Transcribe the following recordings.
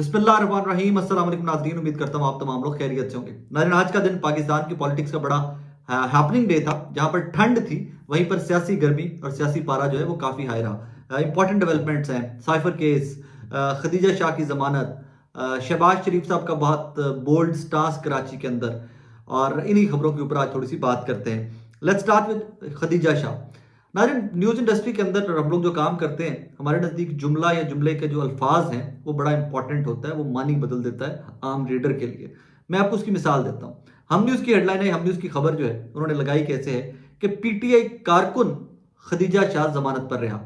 बिस्मिल्लाहिर्रहमानिर्रहीम। अस्सलाम वालेकुम नाज़रीन, उम्मीद करता हूँ आप तमाम लोग खैरियत से होंगे। नाज़रीन, आज का दिन पाकिस्तान की पॉलिटिक्स का बड़ा हैपनिंग डे था, जहाँ पर ठंड थी, वहीं पर सियासी गर्मी और सियासी पारा जो है वो काफ़ी हाई रहा। इंपॉर्टेंट डेवलपमेंट्स हैं, साइफर केस, खदीजा शाह की ज़मानत, शहबाज शरीफ साहब का बहुत बोल्ड स्टांस कराची के अंदर, और इन्हीं खबरों के ऊपर आज थोड़ी सी बात करते हैं। Let's start with Khadija Shah. नाज़रीन, न्यूज़ इंडस्ट्री के अंदर हम लोग जो काम करते हैं, हमारे नज़दीक जुमला या जुमले के जो अल्फाज हैं वो बड़ा इंपॉर्टेंट होता है, वो मानी बदल देता है आम रीडर के लिए। मैं आपको उसकी मिसाल देता हूँ। हम न्यूज़ की हेडलाइन है, हम न्यूज़ की खबर जो है उन्होंने लगाई कैसे है कि पीटीआई कारकुन खदीजा शाह जमानत पर रहा।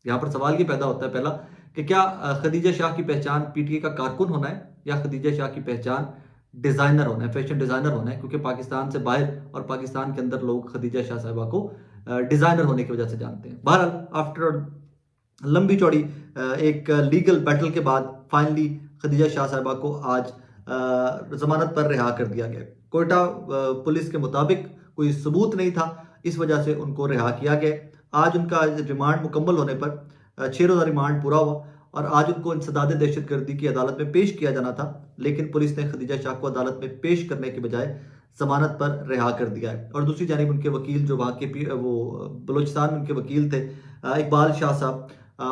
यहाँ पर सवाल ये पैदा होता है पहला कि क्या खदीजा शाह की पहचान पीटीआई का कारकुन होना है या खदीजा शाह की पहचान डिज़ाइनर होना है, फैशन डिज़ाइनर होना है, क्योंकि पाकिस्तान से बाहर और पाकिस्तान के अंदर लोग खदीजा शाह साहिबा को डिज़ाइनर होने की वजह से जानते हैं। बहरहाल, आफ्टर लंबी चौड़ी एक लीगल बैटल के बाद फाइनली खदीजा शाह साहिबा को आज जमानत पर रिहा कर दिया गया। कोयटा पुलिस के मुताबिक कोई सबूत नहीं था, इस वजह से उनको रिहा किया गया। आज उनका रिमांड मुकम्मल होने पर 6 रोज़ा रिमांड पूरा हुआ और आज उनको इंसदाद दहशतगर्दी की अदालत में पेश किया जाना था, लेकिन पुलिस ने खदीजा शाह को अदालत में पेश करने के बजाय जमानत पर रिहा कर दिया है। और दूसरी जानिब उनके वकील जो वहाँ के वो बलूचिस्तान में उनके वकील थे, इकबाल शाह साहब,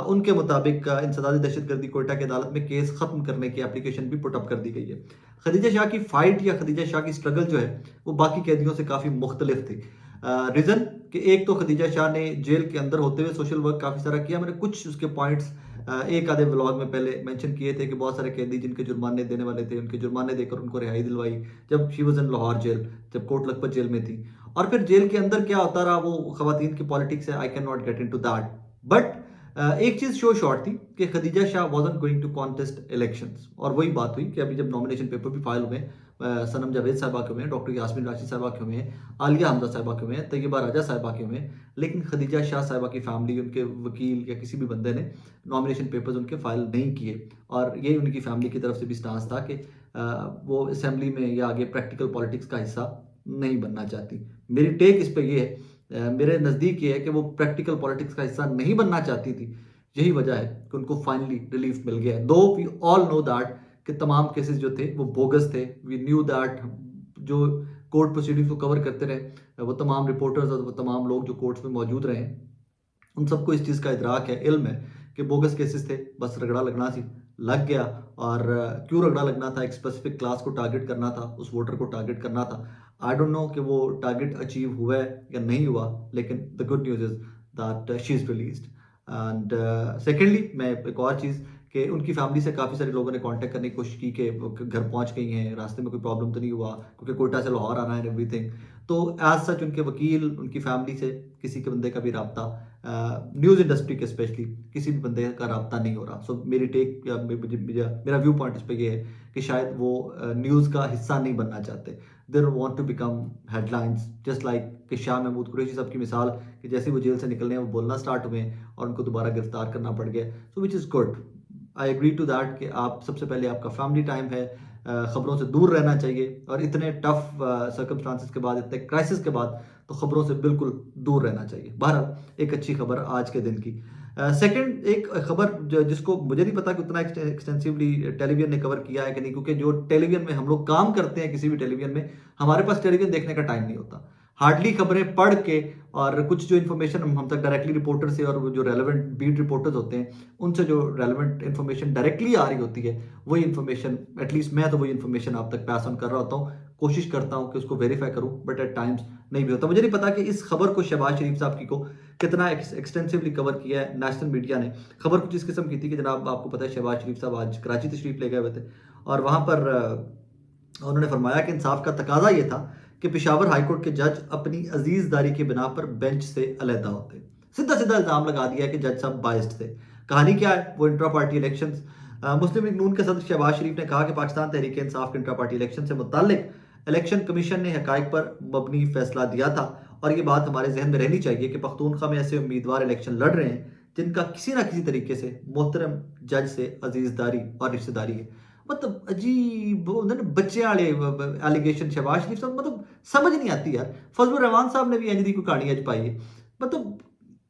उनके मुताबिक इंसदाद दहशतगर्दी कोयटा की अदालत में केस खत्म करने की एप्लीकेशन भी पुटअप कर दी गई है। खदीजा शाह की फाइट या खदीजा शाह की स्ट्रगल जो है वो बाकी कैदियों से काफ़ी मुख्तलिफ थी। रीज़न कि एक तो खदीजा शाह ने जेल के अंदर होते हुए सोशल वर्क काफ़ी सारा किया। मैंने कुछ उसके पॉइंट्स एक आधे व्लॉग में पहले मेंशन किए थे कि बहुत सारे कैदी जिनके जुर्माने देने वाले थे, उनके जुर्माने देकर उनको रिहाई दिलवाई जब she was in Lahore jail, जब कोट लखपत जेल में थी। और फिर जेल के अंदर क्या होता रहा वो खवातीन की पॉलिटिक्स है, I can not get into that. But एक चीज़ शो शॉर्ट थी कि Khadija Shah wasn't going to contest elections, और वही बात हुई कि अभी जब नॉमिनेशन पेपर भी फाइल हुए, सनम जावेद साहबा के हुए हैं, डॉक्टर यास्मीन राशिद साहबा के हुए हैं, आलिया हमजा साहबा के हुए हैं, तैयबा राजा साहबा के हुए हैं, लेकिन खदीजा शाह साहबा की फैमिली, उनके वकील या किसी भी बंदे ने नॉमिनेशन पेपर्स उनके फाइल नहीं किए। और यही उनकी फैमिली की तरफ से भी स्टांस था कि वो असेंबली में या आगे प्रैक्टिकल पॉलिटिक्स का हिस्सा नहीं बनना चाहती। मेरी टेक इस पर यह है, मेरे नज़दीक ये है कि वो प्रैक्टिकल पॉलिटिक्स का हिस्सा नहीं बनना चाहती थी। यही वजह है कि उनको फाइनली रिलीफ मिल गया है। दो वी ऑल नो दैट कि तमाम केसेस जो थे वो बोगस थे। वी न्यू दैट जो कोर्ट प्रोसीडिंग्स को कवर करते रहे वो तमाम रिपोर्टर्स और वो तमाम लोग जो कोर्ट्स में मौजूद रहे, उन सबको इस चीज़ का इदराक है, इल्म है कि बोगस केसेस थे, बस रगड़ा लगना सी लग गया। और क्यों रगड़ा लगना था? एक स्पेसिफिक क्लास को टारगेट करना था, उस वोटर को टारगेट करना था। आई डोंट नो कि वो टारगेट अचीव हुआ है या नहीं हुआ, लेकिन the good news is that she is released. And secondly, मैं एक और चीज़ कि उनकी फैमिली से काफ़ी सारे लोगों ने कांटेक्ट करने की कोशिश की कि वो घर पहुंच गई हैं, रास्ते में कोई प्रॉब्लम तो नहीं हुआ, क्योंकि कोयटा से लाहौर आना है एवरीथिंग। तो एज सच उनके वकील, उनकी फैमिली से किसी के बंदे का भी रब्ता, न्यूज़ इंडस्ट्री के स्पेशली किसी भी बंदे का रब्ता नहीं हो रहा। सो मेरी टेक या मेरा व्यू पॉइंट इस पर यह है कि शायद वो न्यूज़ का हिस्सा नहीं बनना चाहते। They want to become headlines, just like कि शाह महमूद कुरैशी साहब की मिसाल कि जैसे वो जेल से निकलने हैं वो बोलना स्टार्ट हुए और उनको दोबारा गिरफ्तार करना पड़ गया। So which is good, I agree to that कि आप सबसे पहले आपका फैमिली टाइम है, ख़बरों से दूर रहना चाहिए, और इतने टफ सर्कमस्टांसिस के बाद, इतने क्राइसिस के बाद तो ख़बरों से बिल्कुल दूर रहना चाहिए। बहरहाल, एक अच्छी खबर आज के दिन की। सेकंड, एक खबर जिसको मुझे नहीं पता कि उतना एक्सटेंसिवली टेलीविजन ने कवर किया है कि नहीं, क्योंकि जो टेलीविजन में हम लोग काम करते हैं, किसी भी टेलीविजन में हमारे पास टेलीविजन देखने का टाइम नहीं होता। हार्डली खबरें पढ़ के और कुछ जो इन्फॉर्मेशन हम तक डायरेक्टली रिपोर्टर से और वो जो रेलेवेंट बीट रिपोर्टर्स होते हैं उनसे जो रेलेवेंट इन्फॉर्मेशन डायरेक्टली आ रही होती है, वही इन्फॉर्मेशन, एटलीस्ट मैं तो वही इन्फॉर्मेशन आप तक पास ऑन कर रहा होता हूँ, कोशिश करता हूँ कि उसको वेरीफाई करूँ, बट एट टाइम्स नहीं भी होता। मुझे नहीं पता कि इस खबर को शहबाज शरीफ साहब की को कितना एक्सटेंसिवली कवर किया है नेशनल मीडिया ने। खबर कुछ इस किस्म की थी कि जनाब, आपको पता है शहबाज शरीफ साहब आज कराची तशरीफ ले गए हुए थे और वहाँ पर उन्होंने फरमाया कि इंसाफ का तकाजा ये था कि पेशावर हाईकोर्ट के जज अपनी अजीजदारी की बिना पर बेंच से अलहदा होते। सीधा सीधा इल्जाम लगा दिया कि जज साहब बाइस्ड थे। कहानी क्या है? वो इंट्रा पार्टी इलेक्शंस, मुस्लिम लीग नून के सदर शहबाज शरीफ ने कहा कि पाकिस्तान तहरीक इंसाफ के इंट्रा पार्टी इलेक्शन से मुताल्लिक इलेक्शन कमीशन ने हकाइक पर मबनी फैसला दिया था, और ये बात हमारे जहन में रहनी चाहिए कि पख्तूनख्वा में ऐसे उम्मीदवार इलेक्शन लड़ रहे हैं जिनका किसी ना किसी तरीके से मोहतरम जज से अजीजदारी और रिश्तेदारी है। मतलब अजीब बच्चे वाले एलिगेशन शहबाज शरीफ साहब, मतलब समझ नहीं आती यार। फजलुर रहमान साहब ने भी इंज दी कोई कहानी अज पाई है। मतलब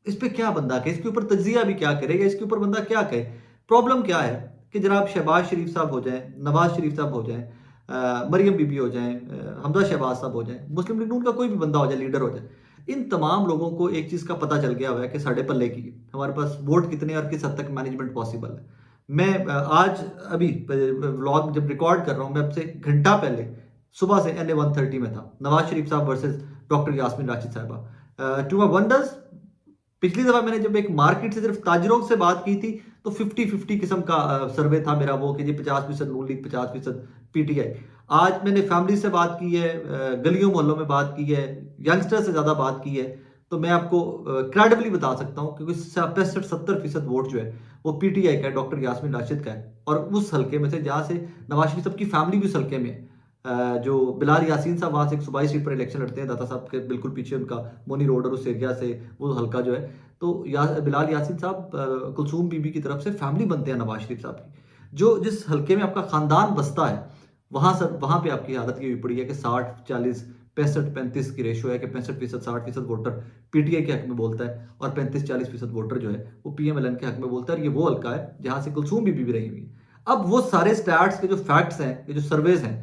इस पे क्या बंदा कहे, इसके ऊपर तज्जिया भी क्या करेगा, इसके ऊपर बंदा क्या कहे? प्रॉब्लम क्या है कि जनाब शहबाज शरीफ साहब हो जाएं, नवाज शरीफ साहब हो जाएं, मरियम बीबी हो जाएं, हमजा शहबाज साहब हो जाएं, मुस्लिम लीग नून का कोई भी बंदा हो जाए, लीडर हो जाए, इन तमाम लोगों को एक चीज़ का पता चल गया हुआ है कि साढ़े पल्ले की हमारे पास वोट कितने और किस हद तक मैनेजमेंट पॉसिबल है। मैं आज अभी व्लॉग जब रिकॉर्ड कर रहा हूँ, मैं अब से घंटा पहले सुबह से NA 130 में था, नवाज शरीफ साहब वर्सेस डॉक्टर यास्मीन राशिद साहिबा। टू माई वंडर्स, पिछली दफा मैंने जब एक मार्केट से सिर्फ ताजरों से बात की थी तो 50-50 किस्म का सर्वे था मेरा, वो कि जी 50% नून लीग, 50% PTI। आज मैंने फैमिली से बात की है, गलियों मोहल्लों में बात की है, यंगस्टर से ज्यादा बात की है, तो मैं आपको क्रेडिबली बता सकता हूँ क्योंकि 65-70% वोट जो है वो PTI का है, डॉक्टर यास्मीन राशिद का है। और उस हल्के में से जहाँ से नवाज शरीफ साहब की फैमिली भी उस हल्के में है, जो बिलाल यासीन साहब वहां से एक सूबाई सीट पर इलेक्शन लड़ते हैं, दाता साहब के बिल्कुल पीछे उनका मोनी रोड और उस एरिया से वो हल्का जो है, तो बिलाल यासीन साहब कुलसूम बीबी की तरफ से फैमिली बनते हैं नवाज शरीफ साहब की। जो जिस हल्के में आपका खानदान बसता है वहां पे आपकी हालत ये हुई पड़ी है कि 60-40, 65-35 की रेशो है कि 65%, 60% वोटर PTI के हक में बोलता है और 35-40% वोटर जो है वो PMLN के हक में बोलता है। और ये वो हल्का है जहां से कुलसूम बीबी भी रही हुई है। अब वो सारे स्टैट्स के जो फैक्ट्स हैं, ये जो सर्वेज हैं,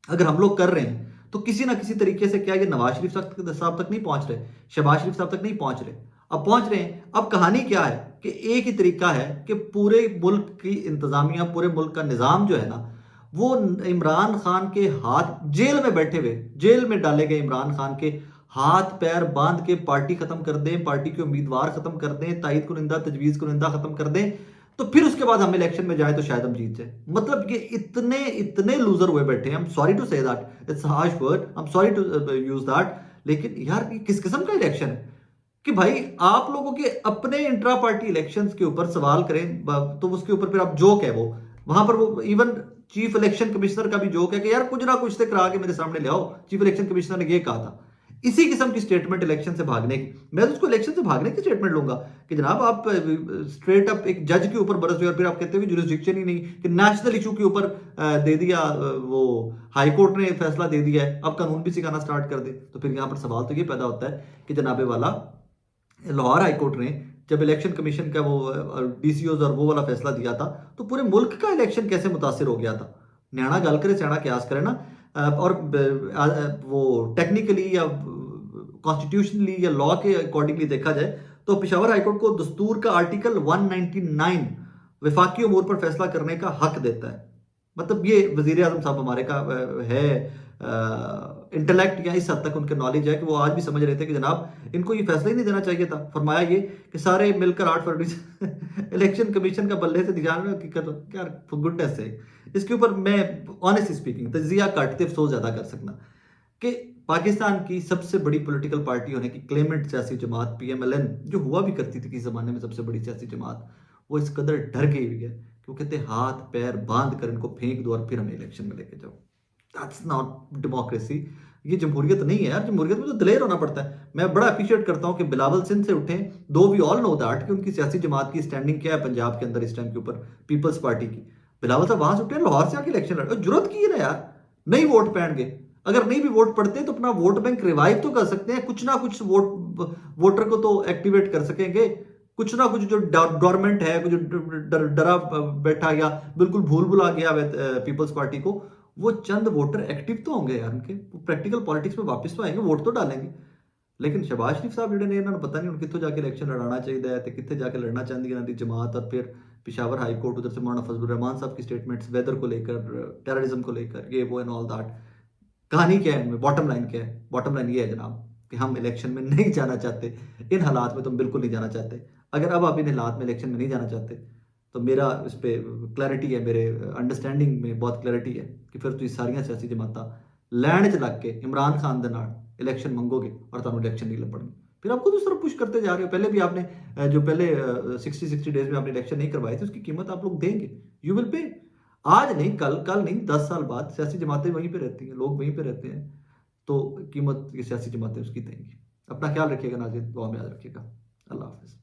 अगर हम लोग कर रहे हैं तो किसी ना किसी तरीके से क्या ये नवाज शरीफ साहब तक नहीं पहुंच रहे, शहबाज शरीफ साहब तक नहीं पहुंच रहे, अब पहुंच रहे हैं। अब कहानी क्या है कि एक ही तरीका है कि पूरे मुल्क की इंतजामिया, पूरे मुल्क का निजाम जो है ना, वो इमरान खान के हाथ, जेल में बैठे हुए, जेल में डाले गए इमरान खान के हाथ पैर बांध के पार्टी खत्म कर दें, पार्टी के उम्मीदवार खत्म कर दें, तायद कुनिंदा तजवीज कुनिंदा खत्म कर दें, तो फिर उसके बाद हम इलेक्शन में जाए तो शायद हम जीत जाए। मतलब ये इतने इतने लूजर हुए बैठे हैं। I am sorry to say that, it's harsh word, I am sorry to use that, लेकिन यार ये किस किस्म का इलेक्शन है कि भाई आप लोगों के अपने इंट्रा पार्टी इलेक्शंस के ऊपर सवाल करें तो उसके ऊपर फिर आप जोक है वो वहां पर, वो इवन चीफ इलेक्शन कमिश्नर का भी जोक है कि यार कुछ ना कुछ से करा के मेरे सामने ले आओ, चीफ इलेक्शन कमिश्नर ने ये कहा था। इसी किस्म की स्टेटमेंट इलेक्शन से भागने की, मैं तो उसको इलेक्शन से भागने की स्टेटमेंट लूंगा कि जनाब आप स्ट्रेट अप एक जज के ऊपर बरस हुए और फिर आप कहते हो जुरिस्डिक्शन ही नहीं, कि नेशनल इशू के ऊपर दे दिया, वो हाई कोर्ट ने फैसला दे दिया है, अब कानून भी सिखाना स्टार्ट कर दे। तो फिर यहाँ पर सवाल तो ये पैदा होता है कि जनाबे वाला लाहौर हाई कोर्ट ने जब इलेक्शन कमीशन का वो DCOs और वो वाला फैसला दिया था तो पूरे मुल्क का इलेक्शन कैसे मुतासिर हो गया था। न्याणा गल करे स्याणा क्यास करे ना। और वो टेक्निकली या कॉन्स्टिट्यूशनली या लॉ के अकॉर्डिंगली देखा जाए तो पेशावर हाईकोर्ट को दस्तूर का आर्टिकल 199 विफाकी उमूर पर फैसला करने का हक देता है। मतलब ये वजीर आजम साहब हमारे का है इंटेलेक्ट या इस हद तक उनके नॉलेज है कि वो आज भी समझ रहे थे कि जनाब इनको ये फैसला ही नहीं देना चाहिए था। फरमाया ये कि सारे मिलकर 8 फरवरी से इलेक्शन कमीशन का बल्ले से ध्यान में यार फॉर गुडनेस से इसके ऊपर मैं ऑनेस्टली स्पीकिंग तजिया काटते अफसोस ज्यादा कर सकना कि पाकिस्तान की सबसे बड़ी पॉलिटिकल पार्टी होने की क्लेमेंट सियासी जमात PMLN जो हुआ भी करती थी किस जमाने में सबसे बड़ी सियासी जमात, वो इस कदर डर गई हुई है कि वो कहते हाथ पैर बांध कर इनको फेंक दो और फिर हमें इलेक्शन में लेके जाओ। दैट्स नॉट डेमोक्रेसी, ये जमहूरियत नहीं है यार। जमहूरियत में तो दिलेर होना पड़ता है। मैं बड़ा अप्रिशिएट करता हूं कि बिलावल सिंध से उठे, दो वी ऑल नो दैट कि उनकी सियासी जमात की स्टैंडिंग क्या है पंजाब के अंदर इस टाइम के ऊपर, पीपल्स पार्टी की। बिलावल साहब वहां से उठे, लाहौर से आके इलेक्शन लड़े, जरूरत की है ना यार, नहीं वोट पैणगे, अगर नहीं भी वोट पड़ते तो अपना वोट बैंक रिवाइव तो कर सकते हैं, कुछ ना कुछ वोटर को तो एक्टिवेट कर सकेंगे, कुछ ना कुछ जो डॉर्मेंट है, कुछ डरा बैठा या बिल्कुल भूल भुला गया पीपल्स पार्टी को, वो चंद वोटर एक्टिव तो होंगे यार, उनके प्रैक्टिकल पॉलिटिक्स में वापस तो आएंगे, वोट तो डालेंगे। लेकिन शहबाज शरीफ साहब जिहड़े ने इन्होंने पता नहीं कितों जाके इलेक्शन लड़ाना चाहिए है, कितने जाके लड़ना चाहती है इन्होंने जमात। और फिर पेशावर हाई कोर्ट, उधर से मौलाना फजलुर रहमान साहब की स्टेटमेंट्स वेदर को लेकर, टेररिज्म को लेकर, ये वो एंड ऑल दैट। कहानी क्या है इनमें, बॉटम लाइन क्या है? बॉटम लाइन ये है जनाब कि हम इलेक्शन में नहीं जाना चाहते, इन हालात में तुम बिल्कुल नहीं जाना चाहते। अगर अब आप इन हालात में इलेक्शन में नहीं जाना चाहते तो मेरा इस पर क्लैरिटी है, मेरे अंडरस्टैंडिंग में बहुत क्लैरिटी है कि फिर तुम सारिया सियासी जमाता लैंड च लग के इमरान खान के नाल इलेक्शन मंगोगे और तुम इलेक्शन नहीं लड़नगे। फिर आपको दूसरा पुश करते जा रहे हो। पहले भी आपने जो पहले 60 डेज में आपने इलेक्शन नहीं करवाए थे उसकी कीमत आप लोग देंगे, यू विल पे। आज नहीं, कल नहीं, 10 साल बाद सियासी जमातें वहीं पे रहती हैं, लोग वहीं पे रहते हैं, तो कीमत ये सियासी जमातें उसकी देंगी। अपना ख्याल रखिएगा नाज़रीन, दुआ में याद रखिएगा। अल्लाह हाफिज़।